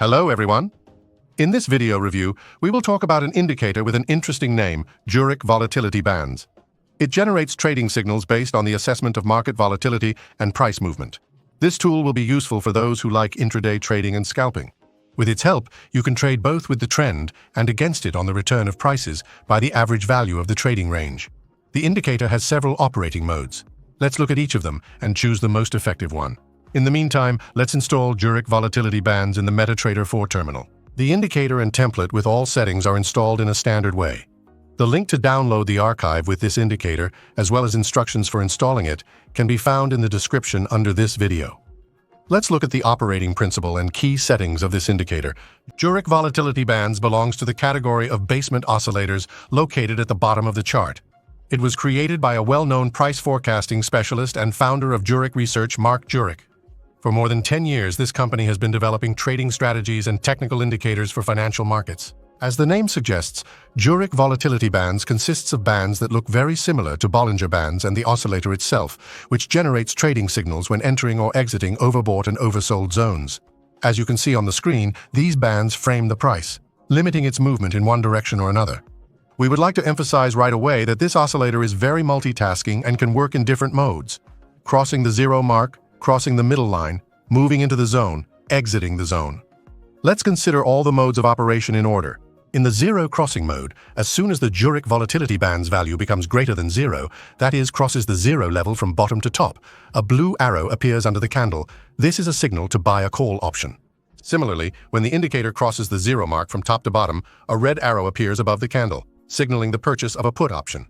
Hello everyone! In this video review, we will talk about an indicator with an interesting name, Jurik Volatility Bands. It generates trading signals based on the assessment of market volatility and price movement. This tool will be useful for those who like intraday trading and scalping. With its help, you can trade both with the trend and against it on the return of prices by the average value of the trading range. The indicator has several operating modes. Let's look at each of them and choose the most effective one. In the meantime, let's install Jurik Volatility Bands in the MetaTrader 4 terminal. The indicator and template with all settings are installed in a standard way. The link to download the archive with this indicator, as well as instructions for installing it, can be found in the description under this video. Let's look at the operating principle and key settings of this indicator. Jurik Volatility Bands belongs to the category of basement oscillators located at the bottom of the chart. It was created by a well-known price forecasting specialist and founder of Jurik Research, Mark Jurik. For more than 10 years, this company has been developing trading strategies and technical indicators for financial markets. As the name suggests, Jurik Volatility Bands consists of bands that look very similar to Bollinger Bands and the oscillator itself, which generates trading signals when entering or exiting overbought and oversold zones. As you can see on the screen, these bands frame the price, limiting its movement in one direction or another. We would like to emphasize right away that this oscillator is very multitasking and can work in different modes: crossing the zero mark, crossing the middle line, moving into the zone, exiting the zone. Let's consider all the modes of operation in order. In the zero crossing mode, as soon as the Jurik Volatility Bands value becomes greater than zero, that is, crosses the zero level from bottom to top, a blue arrow appears under the candle. This is a signal to buy a call option. Similarly, when the indicator crosses the zero mark from top to bottom, a red arrow appears above the candle, signaling the purchase of a put option.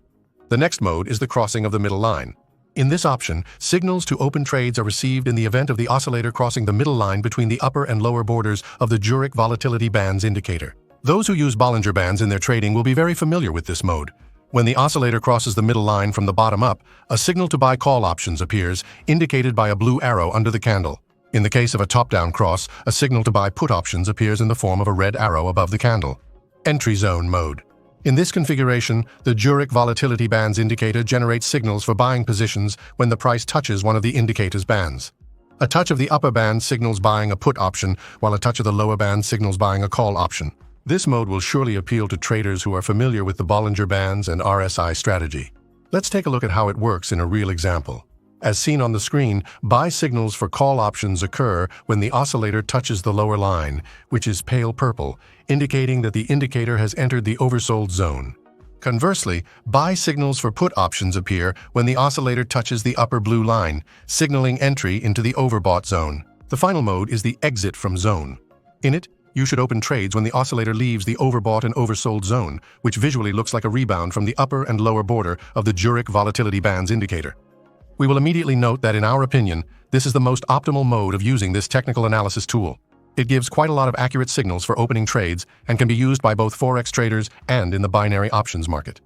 The next mode is the crossing of the middle line. In this option, signals to open trades are received in the event of the oscillator crossing the middle line between the upper and lower borders of the Jurik Volatility Bands indicator. Those who use Bollinger Bands in their trading will be very familiar with this mode. When the oscillator crosses the middle line from the bottom up, a signal to buy call options appears, indicated by a blue arrow under the candle. In the case of a top-down cross, a signal to buy put options appears in the form of a red arrow above the candle. Entry zone mode. In this configuration, the Jurik Volatility Bands indicator generates signals for buying positions when the price touches one of the indicator's bands. A touch of the upper band signals buying a put option, while a touch of the lower band signals buying a call option. This mode will surely appeal to traders who are familiar with the Bollinger Bands and RSI strategy. Let's take a look at how it works in a real example. As seen on the screen, buy signals for call options occur when the oscillator touches the lower line, which is pale purple, indicating that the indicator has entered the oversold zone. Conversely, buy signals for put options appear when the oscillator touches the upper blue line, signaling entry into the overbought zone. The final mode is the exit from zone. In it, you should open trades when the oscillator leaves the overbought and oversold zone, which visually looks like a rebound from the upper and lower border of the Jurik Volatility Bands indicator. We will immediately note that, in our opinion, this is the most optimal mode of using this technical analysis tool. It gives quite a lot of accurate signals for opening trades and can be used by both Forex traders and in the binary options market.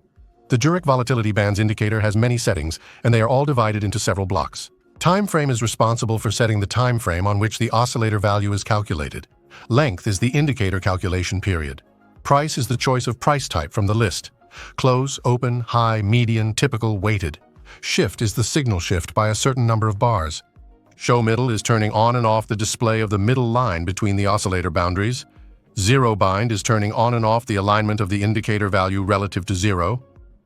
The Jurik Volatility Bands indicator has many settings, and they are all divided into several blocks. Time frame is responsible for setting the time frame on which the oscillator value is calculated. Length is the indicator calculation period. Price is the choice of price type from the list: close, open, high, median, typical, weighted. Shift is the signal shift by a certain number of bars. Show middle is turning on and off the display of the middle line between the oscillator boundaries. Zero bind is turning on and off the alignment of the indicator value relative to zero.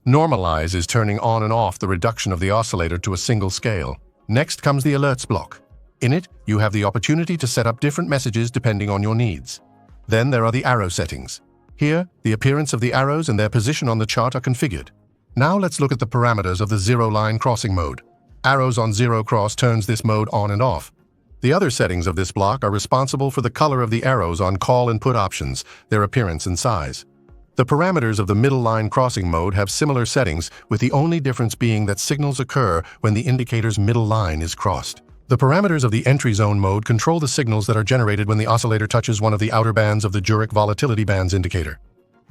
Normalize is turning on and off the reduction of the oscillator to a single scale. Next comes the alerts block. In it, you have the opportunity to set up different messages depending on your needs. Then there are the arrow settings. Here, the appearance of the arrows and their position on the chart are configured. Now let's look at the parameters of the zero line crossing mode. Arrows on zero cross turns this mode on and off. The other settings of this block are responsible for the color of the arrows on call and put options, their appearance and size. The parameters of the middle line crossing mode have similar settings, with the only difference being that signals occur when the indicator's middle line is crossed. The parameters of the entry zone mode control the signals that are generated when the oscillator touches one of the outer bands of the Jurik Volatility Bands indicator.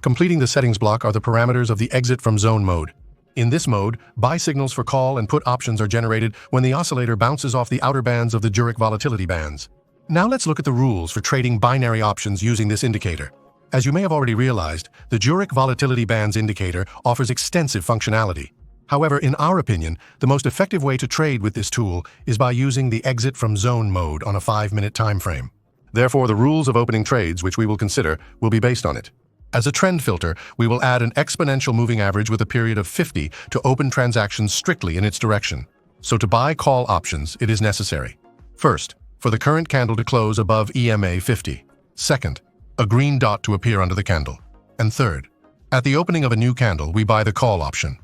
Completing the settings block are the parameters of the exit from zone mode. In this mode, buy signals for call and put options are generated when the oscillator bounces off the outer bands of the Jurik Volatility Bands. Now let's look at the rules for trading binary options using this indicator. As you may have already realized, the Jurik Volatility Bands indicator offers extensive functionality. However, in our opinion, the most effective way to trade with this tool is by using the exit from zone mode on a 5-minute time frame. Therefore, the rules of opening trades, which we will consider, will be based on it. As a trend filter, we will add an exponential moving average with a period of 50 to open transactions strictly in its direction. So to buy call options, it is necessary. First, for the current candle to close above EMA 50. Second, a green dot to appear under the candle. And third, at the opening of a new candle, we buy the call option.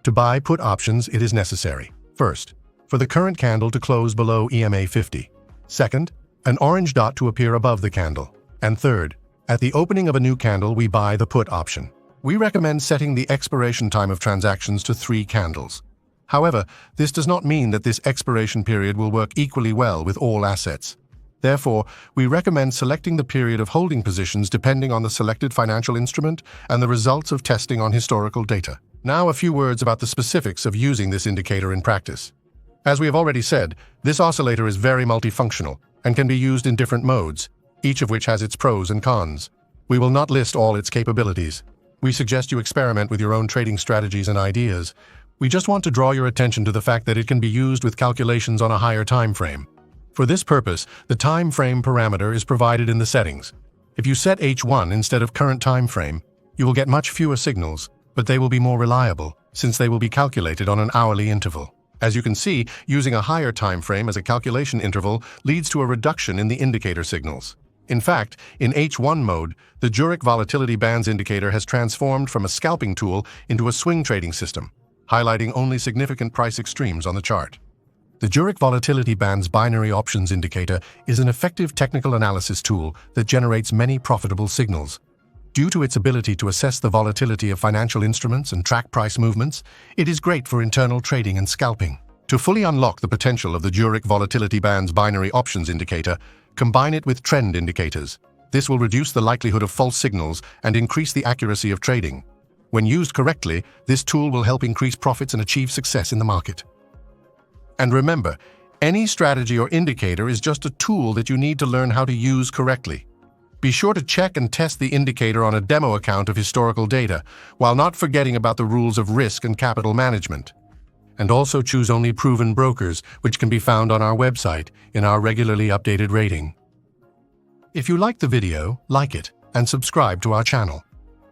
To buy put options, it is necessary. First, for the current candle to close below EMA 50. Second, an orange dot to appear above the candle. And third, at the opening of a new candle, we buy the put option. We recommend setting the expiration time of transactions to 3 candles. However, this does not mean that this expiration period will work equally well with all assets. Therefore, we recommend selecting the period of holding positions depending on the selected financial instrument and the results of testing on historical data. Now, a few words about the specifics of using this indicator in practice. As we have already said, this oscillator is very multifunctional and can be used in different modes, each of which has its pros and cons. We will not list all its capabilities. We suggest you experiment with your own trading strategies and ideas. We just want to draw your attention to the fact that it can be used with calculations on a higher time frame. For this purpose, the time frame parameter is provided in the settings. If you set H1 instead of current time frame, you will get much fewer signals, but they will be more reliable, since they will be calculated on an hourly interval. As you can see, using a higher time frame as a calculation interval leads to a reduction in the indicator signals. In fact, in H1 mode, the Jurik Volatility Bands indicator has transformed from a scalping tool into a swing trading system, highlighting only significant price extremes on the chart. The Jurik Volatility Bands binary options indicator is an effective technical analysis tool that generates many profitable signals. Due to its ability to assess the volatility of financial instruments and track price movements, it is great for internal trading and scalping. To fully unlock the potential of the Jurik Volatility Bands binary options indicator, combine it with trend indicators. This will reduce the likelihood of false signals and increase the accuracy of trading. When used correctly, this tool will help increase profits and achieve success in the market. And remember, any strategy or indicator is just a tool that you need to learn how to use correctly. Be sure to check and test the indicator on a demo account of historical data, while not forgetting about the rules of risk and capital management. And also choose only proven brokers, which can be found on our website in our regularly updated rating. If you like the video, like it and subscribe to our channel.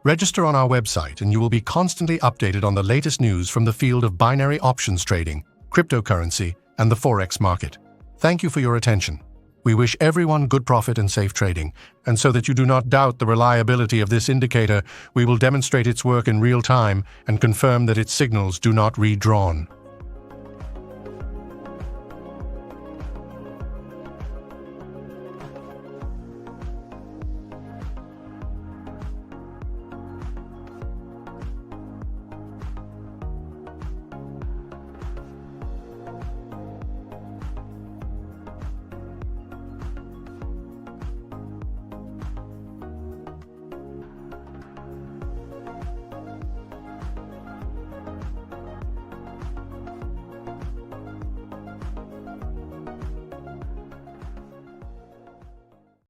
Register on our website and you will be constantly updated on the latest news from the field of binary options trading, cryptocurrency, and the Forex market. Thank you for your attention. We wish everyone good profit and safe trading, and so that you do not doubt the reliability of this indicator, we will demonstrate its work in real time and confirm that its signals do not read drawn.